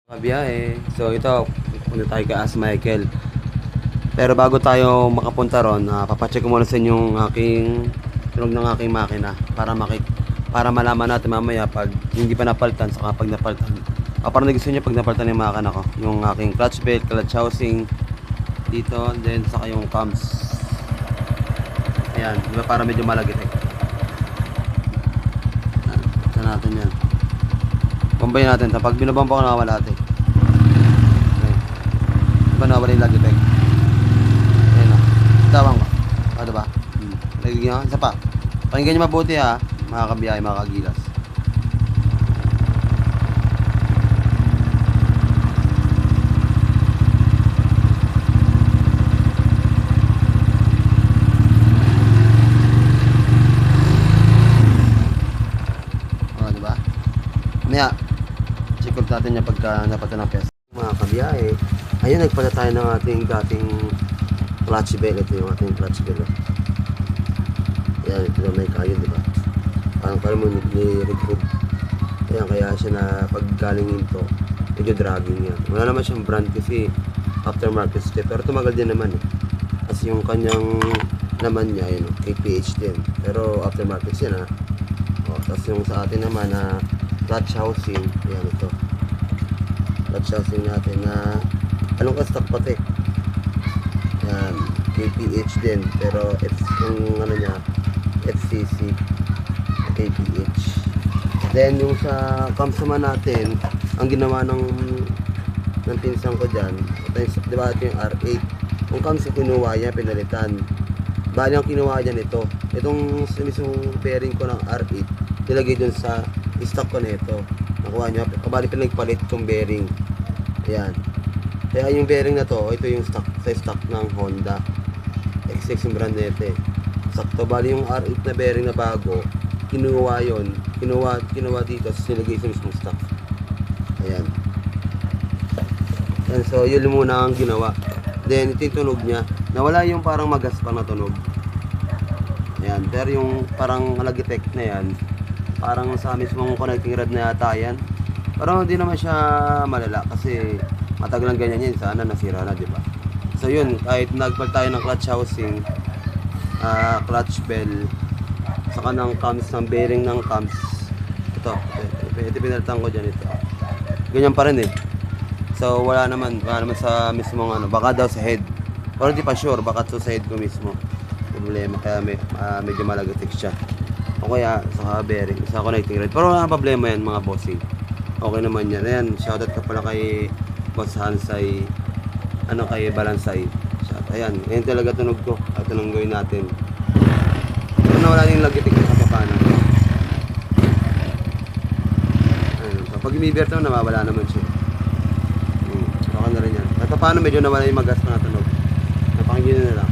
Kabiyahe. So ito, punta tayo kay As Michael. Pero bago tayo makapunta ron, papacheck ko muna sa inyo yung aking tunog ng aking makina para malaman natin mamaya pag hindi pa napaltan saka pag napaltan. Parang gusto niyo pag napaltan yung makina ko, yung aking clutch belt, clutch housing dito, then saka yung cams. Ayan, di ba para medyo malagit eh. Saan natin yan? Bombayin natin. Pag binabomba ko nakawala ate. Okay. Diba nawala yung lagitech? Ayan o. Tawang ko. Diba? Lagyan nyo. Isa pa. Pakinggan nyo mabuti ha. Mga kabiyahe, mga kagilas. Diba? Maya, check out natin niya pagka napata ng pesa. Mga kabiyahe, ayun, nagpala tayo ng ating dating clutch belt. Ito yung ating clutch belt. Ayan, ito na may kayo, diba? Parang mo ni-recruit. Ayan, kaya siya na pag galing ito, medyo dragging yan. Wala naman siyang brand kasi aftermarket step. Pero tumagal din naman eh. Kasi yung kanyang naman niya, yun, KPH din. Pero aftermarket siya na. Tapos yung sa atin naman na clutch housing, ayan ito. Clutch housing natin na anong ka-stock pati. Ayan, KPH din. Pero yung ano niya, FCC KPH. Then yung sa cams naman natin, ang ginawa ng pinsan ko dyan, ito, diba ito yung R8, yung cams yung kinuha niya, pinalitan. Bali ang kinuha niya nito, itong mismong bearing ko ng R8 nilagay dun sa stock ko nito, nakuha niya, bali pinagpalit itong bearing. Ayan, kaya yung bearing na to, ito yung stock, sa stock ng Honda XX yung brand nito eh. Sakto, bali yung R8 na bearing na bago, kinuha yon, kinuha dito, nilagay sa mismong stock. Ayan. And so yun muna ang ginawa. Then ito yung tunog niya, nawala yung parang magaspang na tunog. Ayan, pero yung parang lagitech na yan, parang sa mismong connecting rod na yata yan. Pero hindi naman siya malala kasi matagal lang ganyan yun, sana nasira na, di ba? So yun, kahit nagpal tayo ng clutch housing, clutch bell, saka ng cams, ng bearing ng cams, ito pinalitan ko dyan ito, ganyan pa rin eh. So wala naman sa mismong ano, baka daw sa head, pero hindi pa sure, baka sa head ko mismo problema, kaya medyo malagatik siya, o kaya sa bearing, sa connecting rod. Pero wala problema yan mga bossing, okay naman yan. Ayan, shoutout ka pala kay Boss Hansay, kay Balansay. Ayan, ngayon talaga tunog ko. At anong gawin natin? Pero nawala yung lagitik sa kapapana. Ayan, so pag umibert naman, nawawala naman siya. Baka na rin yan. At paano medyo nawala yung magas pa na tunog. Napakinggan na lang.